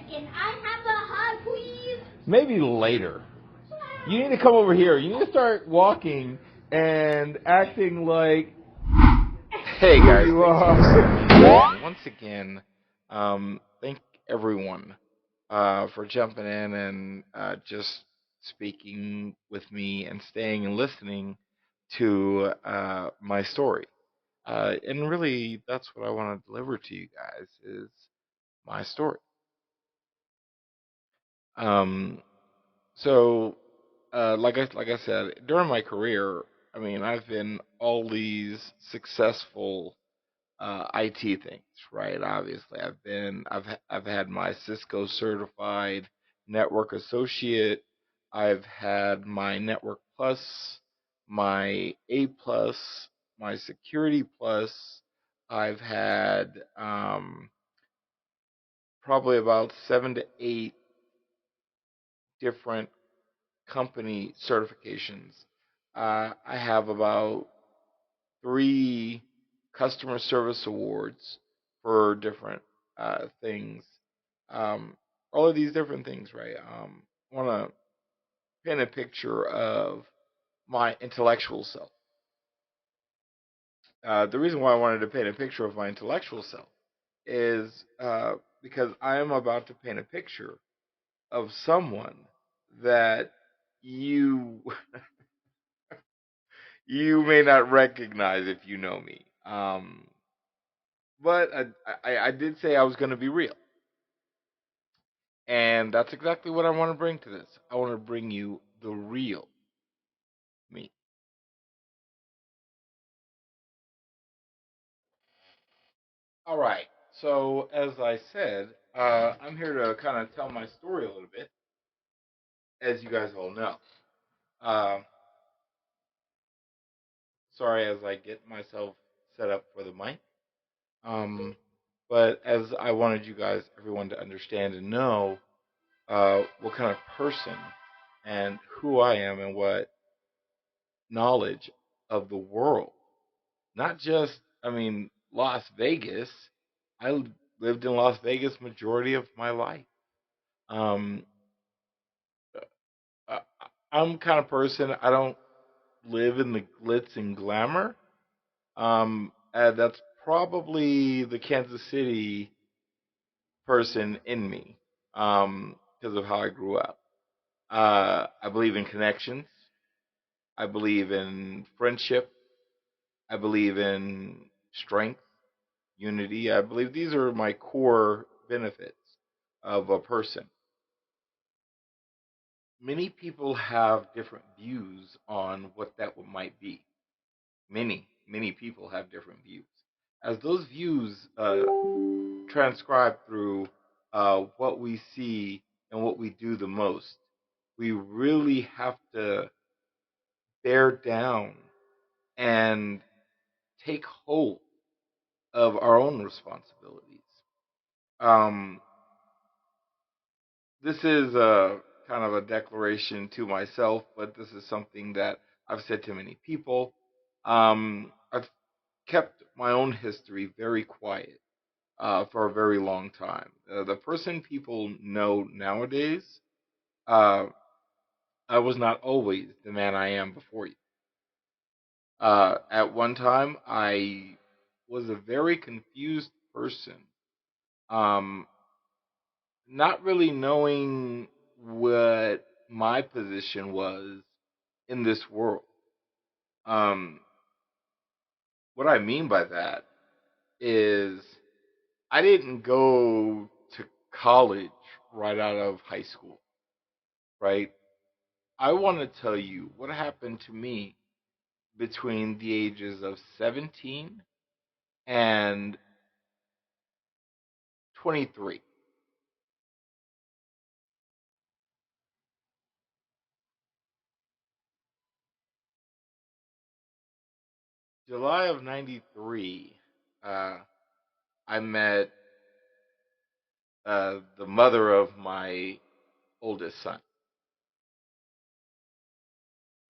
Can I have a hug, please? Maybe later. You need to come over here. You need to start walking and acting like Hey guys, you thanks for are. once again. Thank everyone for jumping in and just speaking with me and staying and listening to my story. And really, that's what I want to deliver to you guys is my story. Um, so, like I said, during my career, I mean, I've been all these successful IT things, right? Obviously, I've had my Cisco certified network associate. I've had my Network Plus, my A Plus, my Security Plus. I've had probably about 7 to 8 different company certifications. I have about 3 customer service awards for different things. Um, all of these different things, right? I want to paint a picture of my intellectual self. The reason why I wanted to paint a picture of my intellectual self is because I am about to paint a picture of someone that you you may not recognize if you know me. But I did say I was going to be real. And that's exactly what I want to bring to this. I want to bring you the real me. All right. So, as I said, I'm here to kind of tell my story a little bit, as you guys all know. Uh, Sorry as I get myself set up for the mic. Um, but as I wanted you guys, everyone, to understand and know what kind of person and who I am and what knowledge of the world. Not just, I mean, Las Vegas. I lived in Las Vegas majority of my life. Um, I, I'm kind of person. I don't live in the glitz and glamour. That's probably the Kansas City person in me, because of how I grew up. I believe in connections. I believe in friendship. I believe in strength, unity. I believe these are my core benefits of a person. Many people have different views on what that might be. Many people have different views. As those views transcribe through what we see and what we do the most, we really have to bear down and take hold of our own responsibilities. Um, this is a kind of a declaration to myself, but this is something that I've said to many people. I've kept my own history very quiet for a very long time. The person people know nowadays, uh, I was not always the man I am before you. At one time, I was a very confused person, um, not really knowing what my position was in this world. Um, what I mean by that is I didn't go to college right out of high school, right? I want to tell you what happened to me between the ages of 17 and 23. July of 93, uh, I met the mother of my oldest son.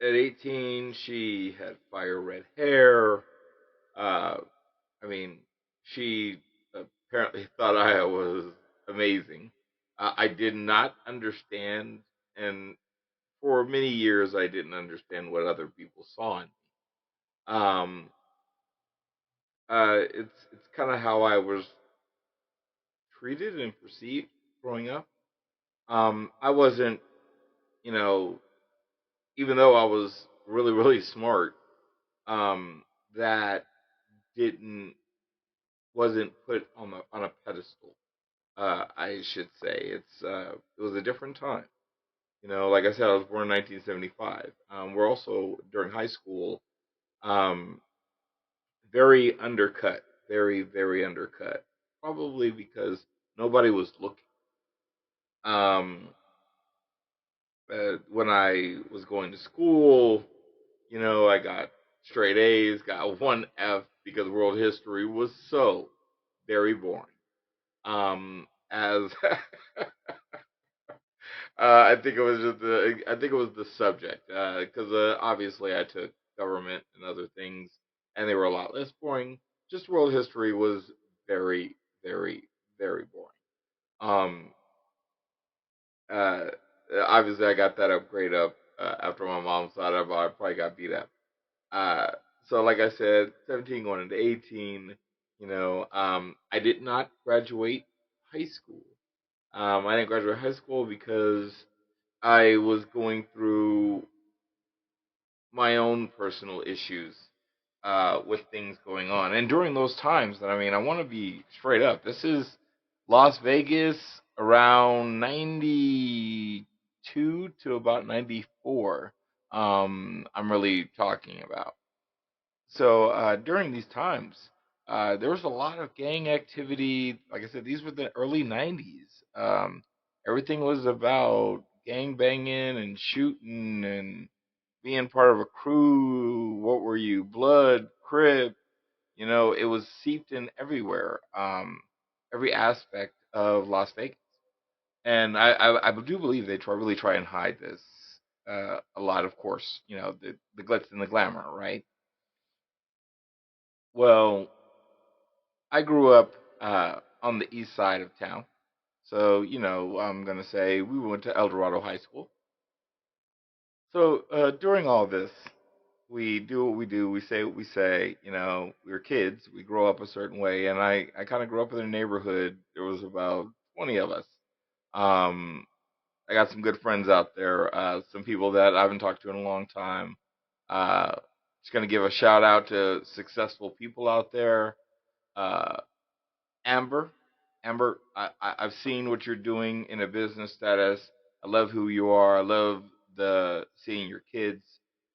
At 18, she had fire red hair. Uh, I mean, she apparently thought I was amazing. I did not understand, and for many years I didn't understand what other people saw in me. Um, it's kind of how I was treated and perceived growing up. I wasn't, you know, even though I was really really smart, that didn't wasn't put on a pedestal. I should say it was a different time. Like I said, I was born in 1975. We're also during high school, um, very undercut, very very undercut, probably because nobody was looking. Um, when I was going to school, I got straight A's, got one F because world history was so very boring. As I think it was just I think it was the subject because obviously I took government and other things, and they were a lot less boring. Just world history was very, very, very boring. Um, uh, Obviously I got that upgrade up after my mom saw it, but I probably got beat up. Uh, so like I said, 17 going into 18, I did not graduate high school. I didn't graduate high school because I was going through my own personal issues with things going on. And during those times, that I mean, I want to be straight up. This is Las Vegas around 92 to about 94. I'm really talking about. So during these times, there was a lot of gang activity. Like I said, these were the early 90s. Everything was about gang banging and shooting and being part of a crew. What were you? Blood, Crip. It was seeped in everywhere, every aspect of Las Vegas. And I do believe they really try and hide this a lot, of course, the glitz and the glamour, right? Well, I grew up on the east side of town. So, I'm going to say we went to El Dorado High School. So, during all this, we do what we do, we say what we say. We're kids, we grow up a certain way. And I kind of grew up in a neighborhood. There was about 20 of us. Um, I got some good friends out there, some people that I haven't talked to in a long time. Uh, just going to give a shout out to successful people out there. Uh, Amber, Amber, I've seen what you're doing in a business status. I love who you are. I love the seeing your kids.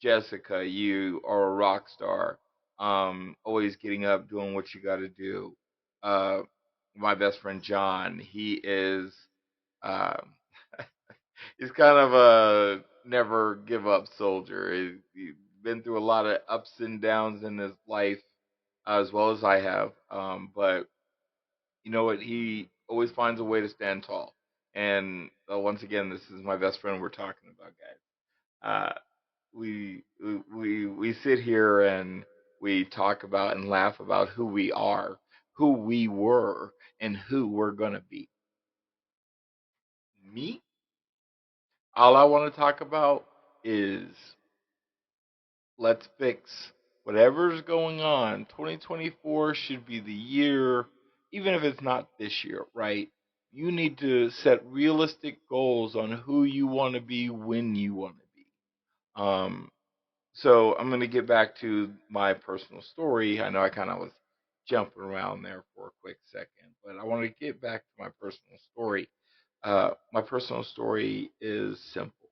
Jessica, you are a rock star. Always getting up, doing what you got to do. Uh, my best friend John, he is, uh, he's kind of a never give up soldier. He's been through a lot of ups and downs in his life, as well as I have. But you know what? He always finds a way to stand tall. And once again, this is my best friend we're talking about, guys. We sit here and we talk about and laugh about who we are, who we were, and who we're gonna be. Me, all I want to talk about is let's fix whatever's going on. 2024 should be the year, even if it's not this year, right? You need to set realistic goals on who you want to be when you want to be. Um, so I'm going to get back to my personal story. I know I kind of was jumping around there for a quick second, but I want to get back to my personal story. My personal story is simple.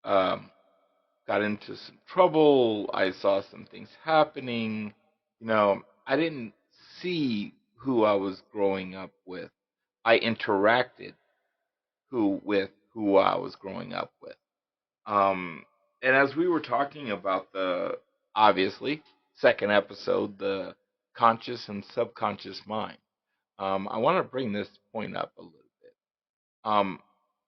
Um, got into some trouble. I saw some things happening. I didn't see who I was growing up with. I interacted who I was growing up with. Um, and as we were talking about the obviously second episode, the conscious and subconscious mind, I want to bring this point up a little bit. Um,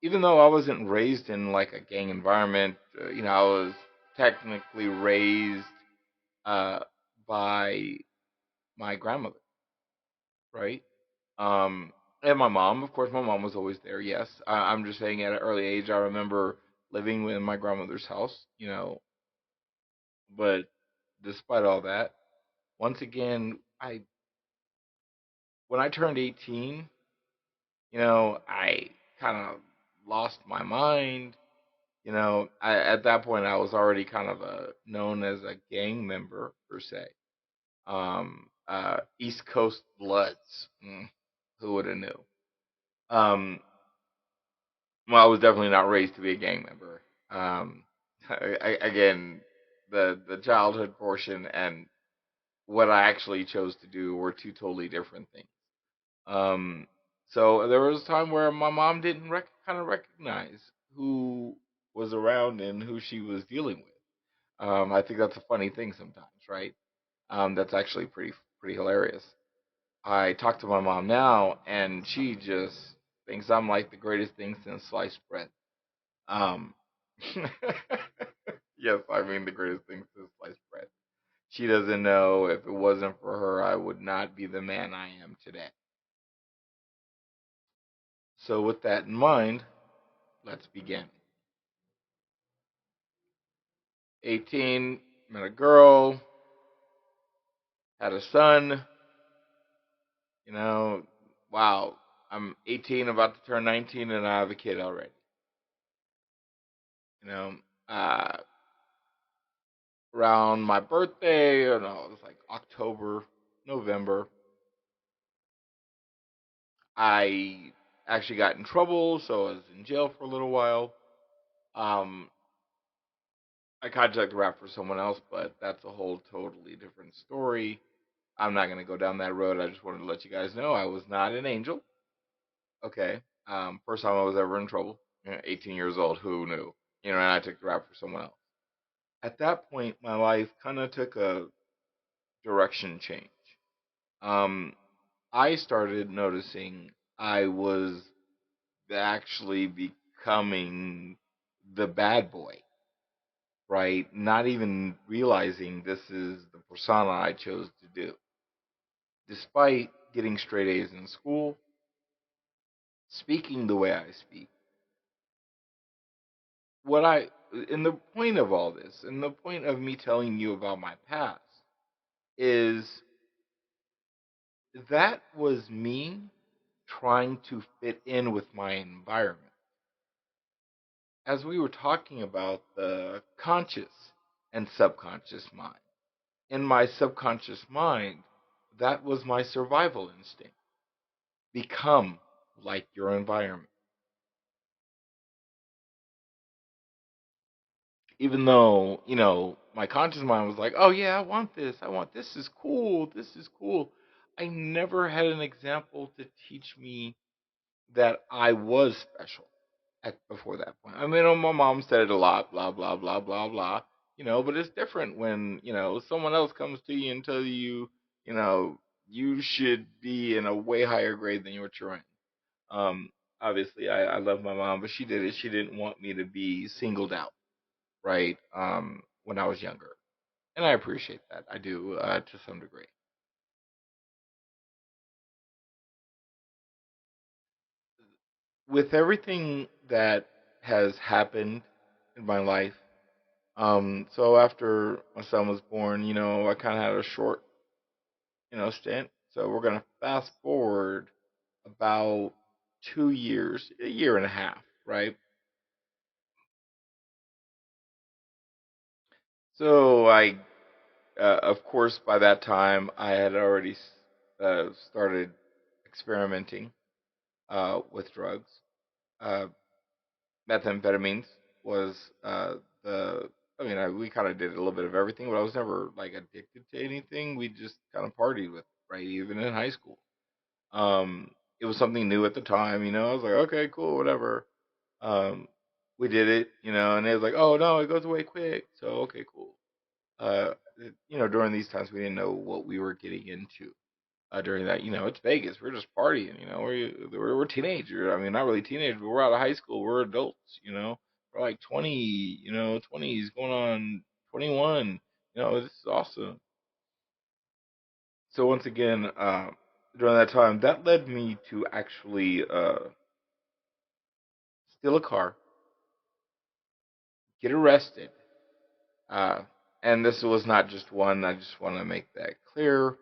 Even though I wasn't raised in like a gang environment, I was technically raised uh, by my grandmother, right? And my mom, of course, my mom was always there. Yes, I'm just saying at an early age, I remember living in my grandmother's house. But despite all that, once again, I when I turned 18, I kind of lost my mind. At that point, I was already kind of known as a gang member per se. East Coast Bloods. Who would have knew? Um, well, I was definitely not raised to be a gang member. Again, the childhood portion and what I actually chose to do were two totally different things. Um, so there was a time where my mom didn't kind of recognize who was around and who she was dealing with. I think that's a funny thing sometimes, right? That's actually pretty hilarious. I talk to my mom now, and she just thinks I'm like the greatest thing since sliced bread. Um, yes, I mean the greatest thing since sliced bread. She doesn't know if it wasn't for her, I would not be the man I am today. So, with that in mind, let's begin. 18, met a girl, had a son. You know, wow, I'm 18, about to turn 19, and I have a kid already. You know, uh, around my birthday, it was like October, November, I actually got in trouble, so I was in jail for a little while. Um, I contacted rap for someone else, but that's a whole totally different story. I'm not going to go down that road. I just wanted to let you guys know I was not an angel. Okay. First time I was ever in trouble. 18 years old. Who knew? And I took the rap for someone else. At that point, my life kind of took a direction change. Um, I started noticing I was actually becoming the bad boy, right? Not even realizing this is the persona I chose to do. Despite getting straight A's in school, speaking the way I speak, what I, and the point of all this, and the point of me telling you about my past, is that was me trying to fit in with my environment. As we were talking about the conscious and subconscious mind, in my subconscious mind, that was my survival instinct. Become like your environment. Even though, my conscious mind was like, oh yeah, I want this is cool, this is cool. I never had an example to teach me that I was special before that point. I mean, my mom said it a lot, blah, blah, blah, blah, blah, but it's different when, someone else comes to you and tells you, you know, you should be in a way higher grade than what you're in. Um, Obviously, I love my mom, but she did it. She didn't want me to be singled out, right? When I was younger. And I appreciate that. I do, to some degree. With everything that has happened in my life, so after my son was born, I kind of had a short, stint. So we're gonna fast forward about 2 years, a year and a half, right? So of course, by that time, I had already started experimenting with drugs. Uh, Methamphetamines was the. I mean, we kind of did a little bit of everything, but I was never like addicted to anything. We just kind of partied with, right? Even in high school, um, it was something new at the time. I was like, okay, cool, whatever. Um, we did it, and it was like, oh no, it goes away quick. So okay, cool. Uh, during these times, we didn't know what we were getting into. During that, it's Vegas. We're just partying. We're teenagers. I mean, not really teenagers, but we're out of high school. We're adults. We're like 20. 20s going on 21. This is awesome. So once again, during that time, that led me to actually steal a car, get arrested. Uh, and this was not just one. I just want to make that clear.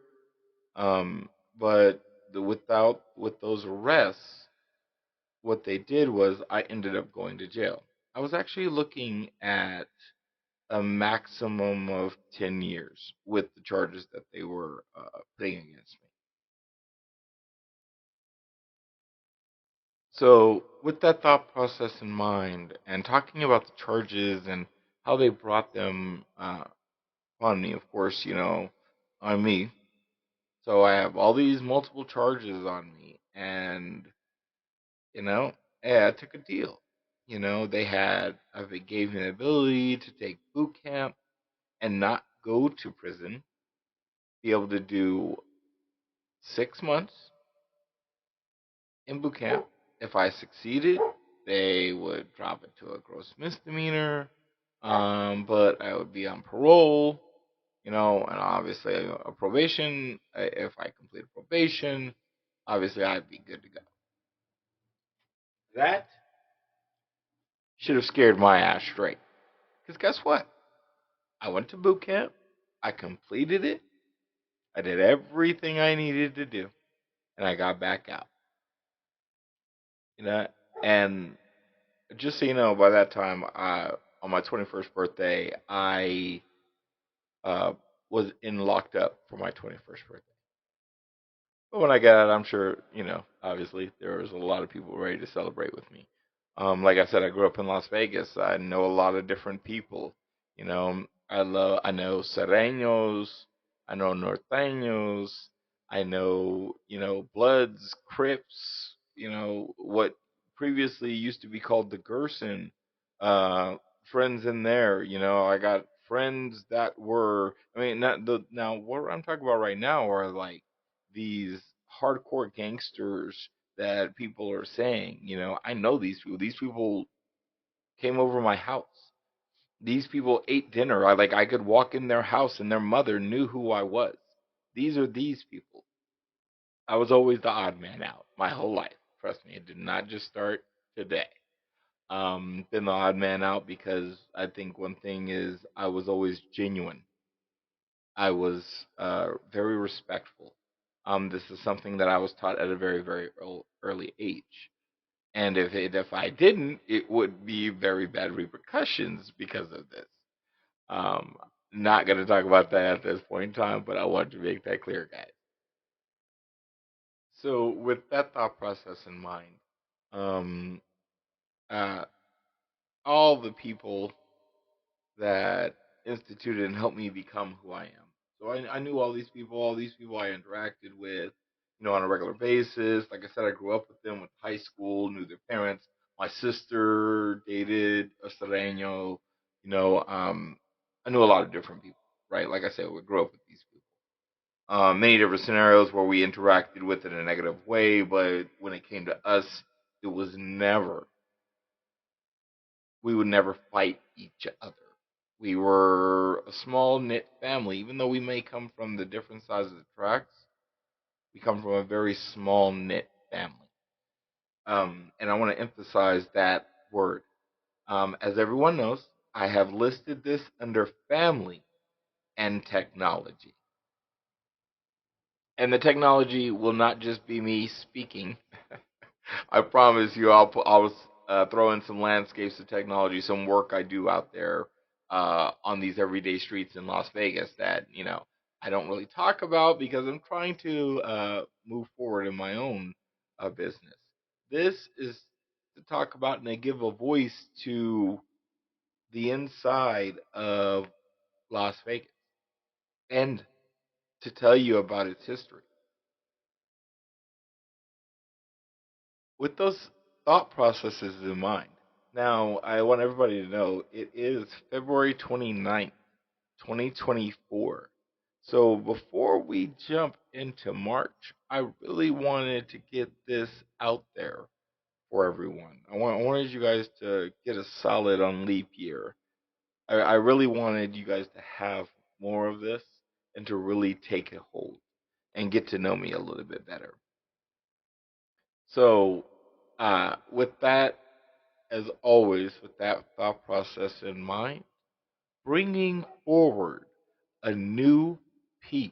But without with those arrests, what they did was I ended up going to jail. I was actually looking at a maximum of 10 years with the charges that they were putting against me. So, with that thought process in mind, and talking about the charges and how they brought them on me, of course, on me. So I have all these multiple charges on me, and you know, yeah, I took a deal. They gave me the ability to take boot camp and not go to prison, be able to do 6 months in boot camp. If I succeeded, they would drop it to a gross misdemeanor, but I would be on parole, and obviously a probation. If I completed probation, obviously I'd be good to go. That should have scared my ass straight. Because guess what? I went to boot camp. I completed it. I did everything I needed to do. And I got back out. You know, and just so you know, by that time, on my 21st birthday, I uh, was in locked up for my 21st birthday. But when I got out, I'm sure, obviously there was a lot of people ready to celebrate with me. Like I said, I grew up in Las Vegas. I know a lot of different people. I know Sereños, I know Norteños, I know, Bloods, Crips, what previously used to be called the Gerson, uh, friends in there. I got friends that were, I mean, not the, now what I'm talking about right now are like these hardcore gangsters that people are saying. I know these people. These people came over my house. These people ate dinner. I could walk in their house and their mother knew who I was. These are these people. I was always the odd man out my whole life. Trust me, it did not just start today. Been the odd man out because I think one thing is I was always genuine. I was very respectful. This is something that I was taught at a very, very early age. And if I didn't, it would be very bad repercussions because of this. Um, Not going to talk about that at this point in time, but I want to make that clear, guys. So, with that thought process in mind, um, uh, all the people that instituted and helped me become who I am. So I knew all these people I interacted with, on a regular basis. Like I said, I grew up with them, with high school, knew their parents. My sister dated a Sereno, I knew a lot of different people, right? Like I said, we grew up with these people. Many different scenarios where we interacted with it in a negative way, but when it came to us, it was never we would never fight each other. We were a small knit family, even though we may come from the different sides of the tracks. We come from a very small knit family, and I want to emphasize that word. As everyone knows, I have listed this under family and technology, and the technology will not just be me speaking. I promise you, I'll throw in some landscapes of technology, some work I do out there on these everyday streets in Las Vegas that I don't really talk about because I'm trying to move forward in my own business. This is to talk about and to give a voice to the inside of Las Vegas and to tell you about its history. With those thought processes in mind, now I want everybody to know it is February 29th, 2024. So before we jump into March, I really wanted to get this out there for everyone. I wanted you guys to get a solid on leap year. I really wanted you guys to have more of this and to really take a hold. and get to know me a little bit better. So, with that, as always, with that thought process in mind, bringing forward a new peace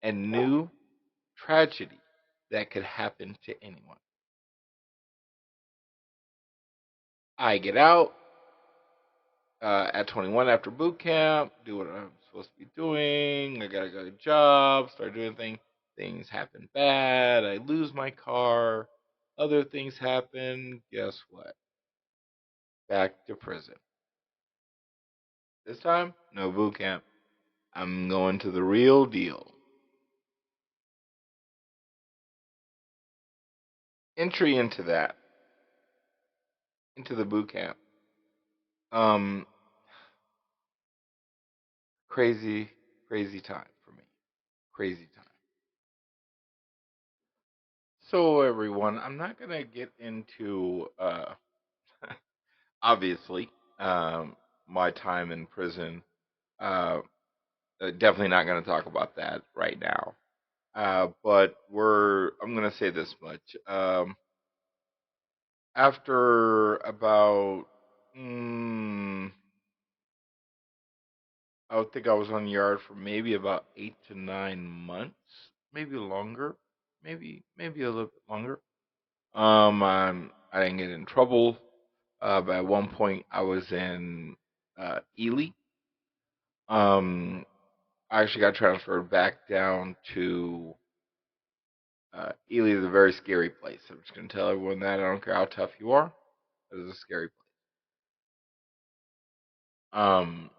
and new tragedy that could happen to anyone. I get out at 21 after boot camp, do what I'm supposed to be doing. I gotta go to job, start doing things. Things happen bad. I lose my car. Other things happen. Guess what? Back to prison. This time, no boot camp. I'm going to the real deal. Entry into the boot camp. Um, crazy, crazy time for me. Crazy time. So everyone, I'm not gonna get into obviously my time in prison. Uh, Definitely not gonna talk about that right now. But I'm gonna say this much. After about mm, I would think I was on yard for maybe about 8 to 9 months, maybe longer, maybe a little bit longer. I didn't get in trouble. But at one point, I was in Ely. Um, I actually got transferred back down to Ely. Is a very scary place. I'm just gonna tell everyone that. I don't care how tough you are. It is a scary place. Um,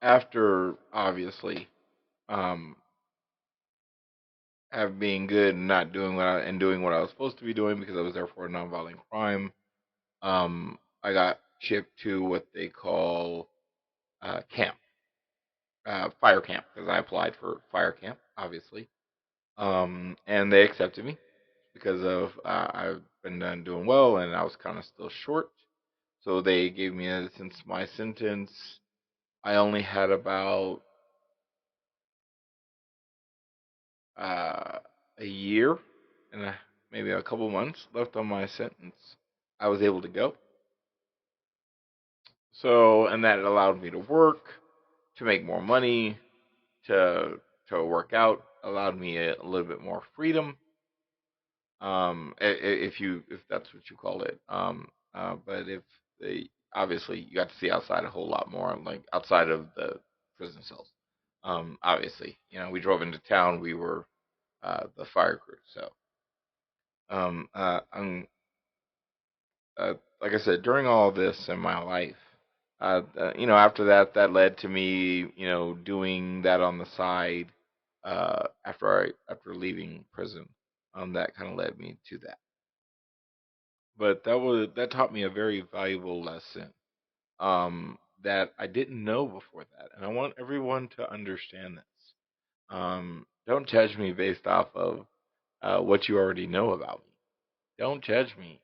After obviously um have being good and not doing doing what I was supposed to be doing because I was there for a nonviolent crime. I got shipped to what they call camp, fire camp, because I applied for fire camp, obviously. And they accepted me because of I've been doing well and I was kind of still short. So they gave me since my sentence, I only had about uh, a year and maybe a couple months left on my sentence. I was able to go. So, and that allowed me to work, to make more money, to work out, allowed me a little bit more freedom. If that's what you call it. But if they obviously you got to see outside a whole lot more, like outside of the prison cells. Obviously, we drove into town. We were the fire crew. So, I'm like I said, during all this in my life, after that, that led to me, doing that on the side after leaving prison. That kind of led me to that. But that taught me a very valuable lesson that I didn't know before that, and I want everyone to understand this. Don't judge me based off of what you already know about me. Don't judge me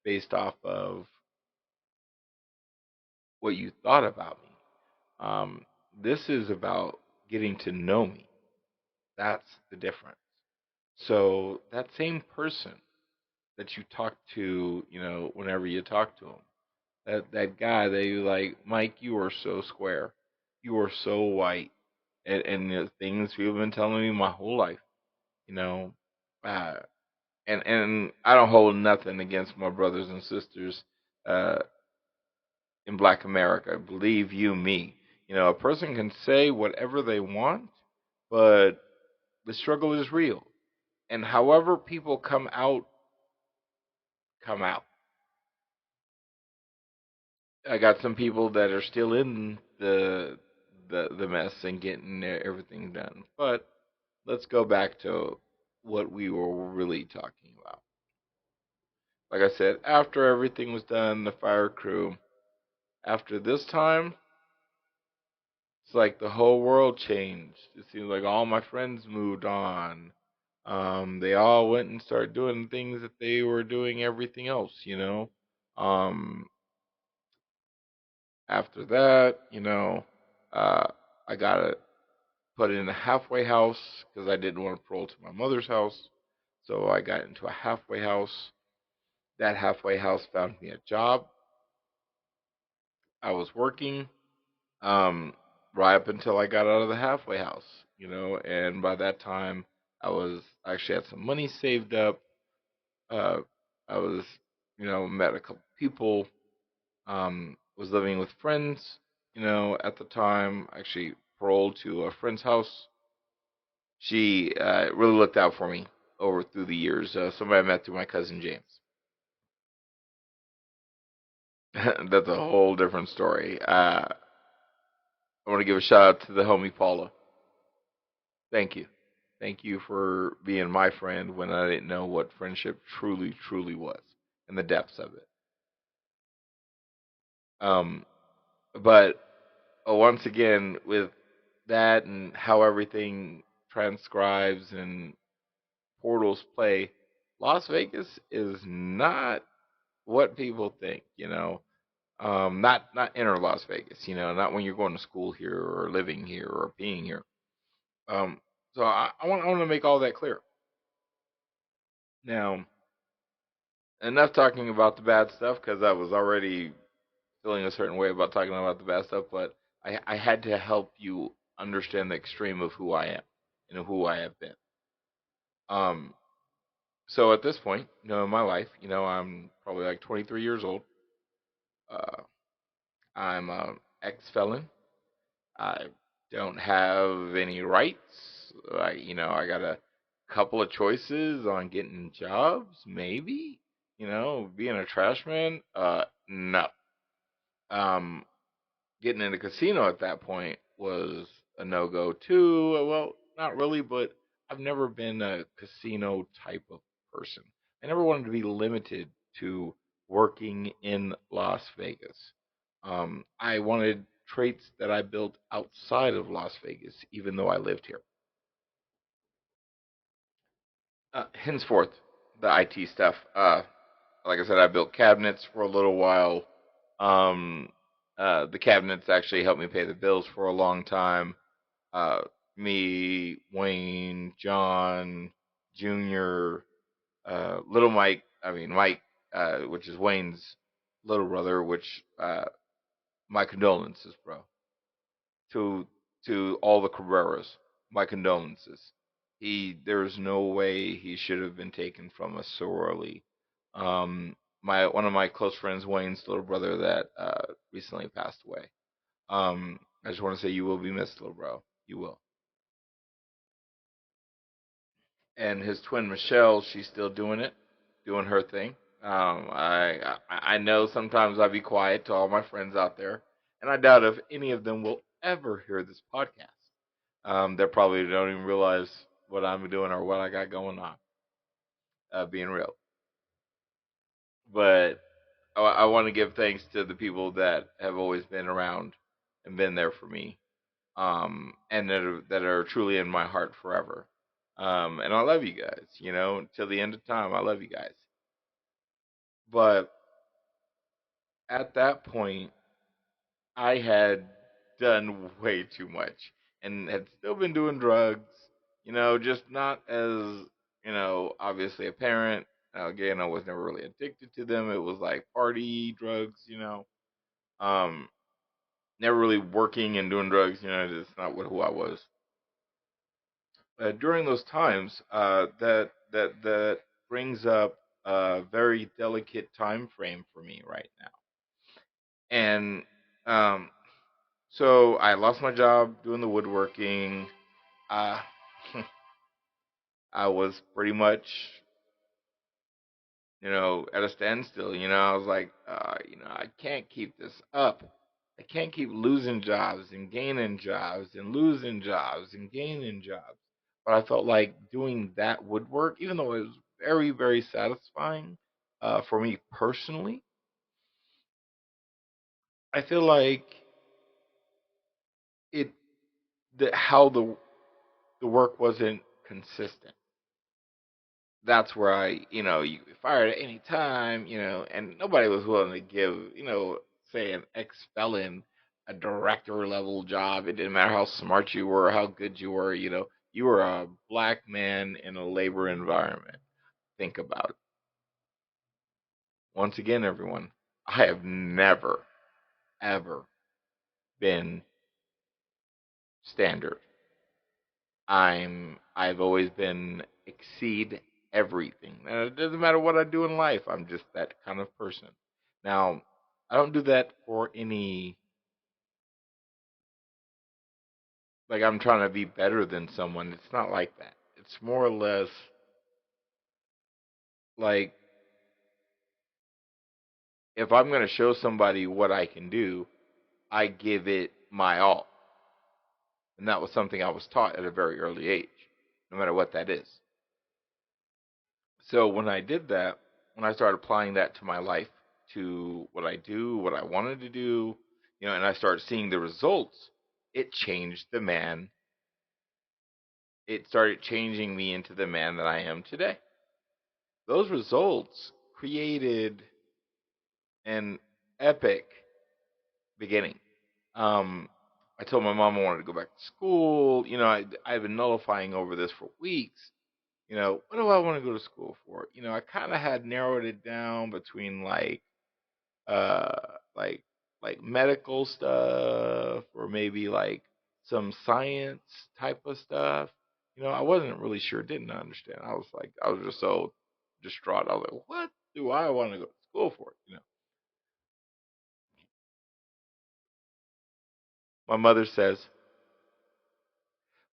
based off of what you thought about me. This is about getting to know me. That's the difference. So that same person that you talk to, whenever you talk to him, that guy that you like, Mike, you are so square, you are so white, and the things people have been telling me my whole life, you know, uh, and I don't hold nothing against my brothers and sisters uh, in Black America. Believe you me, a person can say whatever they want, but the struggle is real, and however people come out, come out. I got some people that are still in the mess and getting everything done. But let's go back to what we were really talking about. Like I said, after everything was done, the fire crew, after this time, it's like the whole world changed. It seems like all my friends moved on. They all went and started doing things that they were doing everything else. Um, After that, uh, I got put in a halfway house because I didn't want to parole to my mother's house. So I got into a halfway house. That halfway house found me a job. I was working right up until I got out of the halfway house, and by that time I was actually had some money saved up. Uh, I was, met a couple people, was living with friends, at the time, actually paroled to a friend's house. She really looked out for me over through the years. Somebody I met through my cousin James. That's a whole different story. I want to give a shout out to the homie Paula. Thank you. Thank you for being my friend when I didn't know what friendship truly, truly was and the depths of it. Um, but once again, with that and how everything transcribes and portals play, Las Vegas is not what people think. Not inner Las Vegas, not when you're going to school here or living here or being here. Um, so I want to make all that clear. Now, enough talking about the bad stuff because I was already feeling a certain way about talking about the bad stuff, but I had to help you understand the extreme of who I am and who I have been. Um, so at this point, in my life, I'm probably like 23 years old. Uh, I'm an ex-felon. I don't have any rights. I got a couple of choices on getting jobs, maybe. Being a trash man. No. Um, Getting in a casino at that point was a no go too. Well, not really, but I've never been a casino type of person. I never wanted to be limited to working in Las Vegas. I wanted traits that I built outside of Las Vegas, even though I lived here. Henceforth, the IT stuff. Like I said, I built cabinets for a little while. Um, the cabinets actually helped me pay the bills for a long time. Uh, Me, Wayne, John, Junior, little Mike. I mean Mike, which is Wayne's little brother. Which my condolences, bro, to all the Carreras. My condolences. There's no way he should have been taken from us so early. My One of my close friends, Wayne's little brother, that recently passed away. I just want to say you will be missed, little bro. You will. And his twin Michelle, she's still doing it, doing her thing. I know sometimes I be quiet to all my friends out there, and I doubt if any of them will ever hear this podcast. They probably don't even realize what I'm doing or what I got going on. Being real, but I want to give thanks to the people that have always been around and been there for me, and that are truly in my heart forever. And I love you guys, till the end of time. I love you guys. But at that point, I had done way too much and had still been doing drugs, just not as, obviously a parent. Now, again, I was never really addicted to them. It was like party drugs. Um, Never really working and doing drugs, it's not who I was. During those times, that brings up a very delicate time frame for me right now. And um, so I lost my job doing the woodworking. Uh, I was pretty much, at a standstill. I was like, I can't keep this up. I can't keep losing jobs and gaining jobs and losing jobs and gaining jobs. But I felt like doing that woodwork, even though it was very, very satisfying for me personally, I feel like it how the work wasn't consistent. That's where you could be fired at any time, and nobody was willing to give, say an ex felon a director level job. It didn't matter how smart you were, how good you were. You were a black man in a labor environment. Think about it. Once again, everyone, I have never, ever been standard. I've always been exceed everything. And it doesn't matter what I do in life. I'm just that kind of person. Now, I don't do that for any, like I'm trying to be better than someone. It's not like that. It's more or less like if I'm going to show somebody what I can do, I give it my all. And that was something I was taught at a very early age, no matter what that is. So when I did that, when I started applying that to my life, to what I do, what I wanted to do, and I started seeing the results, it changed the man. It started changing me into the man that I am today. Those results created an epic beginning. I told my mom I wanted to go back to school. I've been nullifying over this for weeks. What do I want to go to school for? I kind of had narrowed it down between uh, like like medical stuff or maybe like some science type of stuff. I wasn't really sure, didn't understand. I was just so distraught. I was like, what do I want to go to school for? My mother says,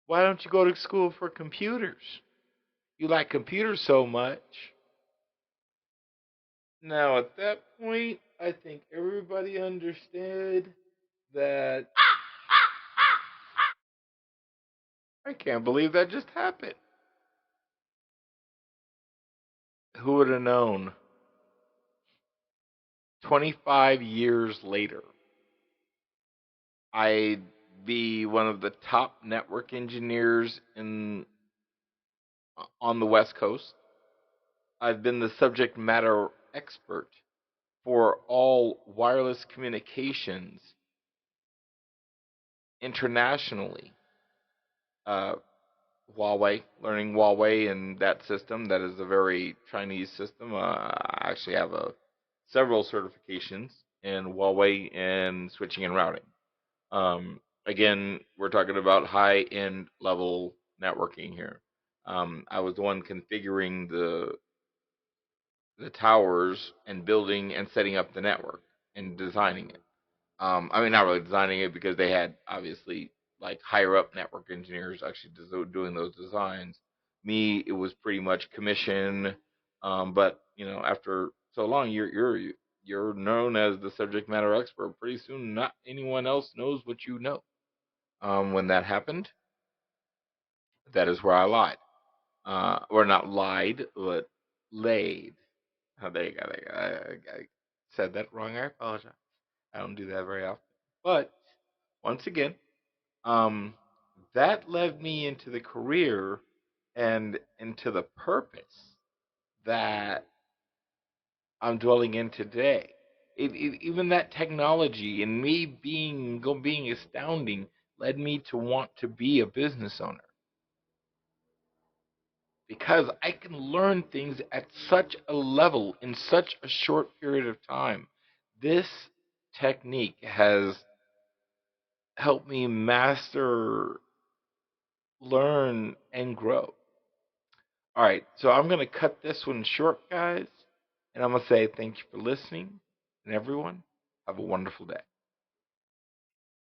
why don't you go to school for computers? You like computers so much. Now, at that point, I think everybody understood that I can't believe that just happened. Who would have known? 25 years later, I'd be one of the top network engineers on the West Coast. I've been the subject matter expert for all wireless communications internationally. Uh, Huawei, learning Huawei and that system. That is a very Chinese system. I actually have several certifications in Huawei and switching and routing. Again, we're talking about high-end level networking here. I was the one configuring the towers and building and setting up the network and designing it. I mean, not really designing it because they had obviously like higher up network engineers actually doing those designs. Me, it was pretty much commission. But after so long, you're known as the subject matter expert. Pretty soon, not anyone else knows what you know. When that happened, that is where I lied, or not lied, but laid. Oh, there you go. There you go. I said that wrong. I apologize. I don't do that very often. But once again, um, that led me into the career and into the purpose that I'm dwelling in today. Even that technology and me being astounding led me to want to be a business owner because I can learn things at such a level in such a short period of time. This technique has helped me master, learn, and grow. All right, so I'm going to cut this one short, guys, and I'm going to say thank you for listening, and everyone, have a wonderful day.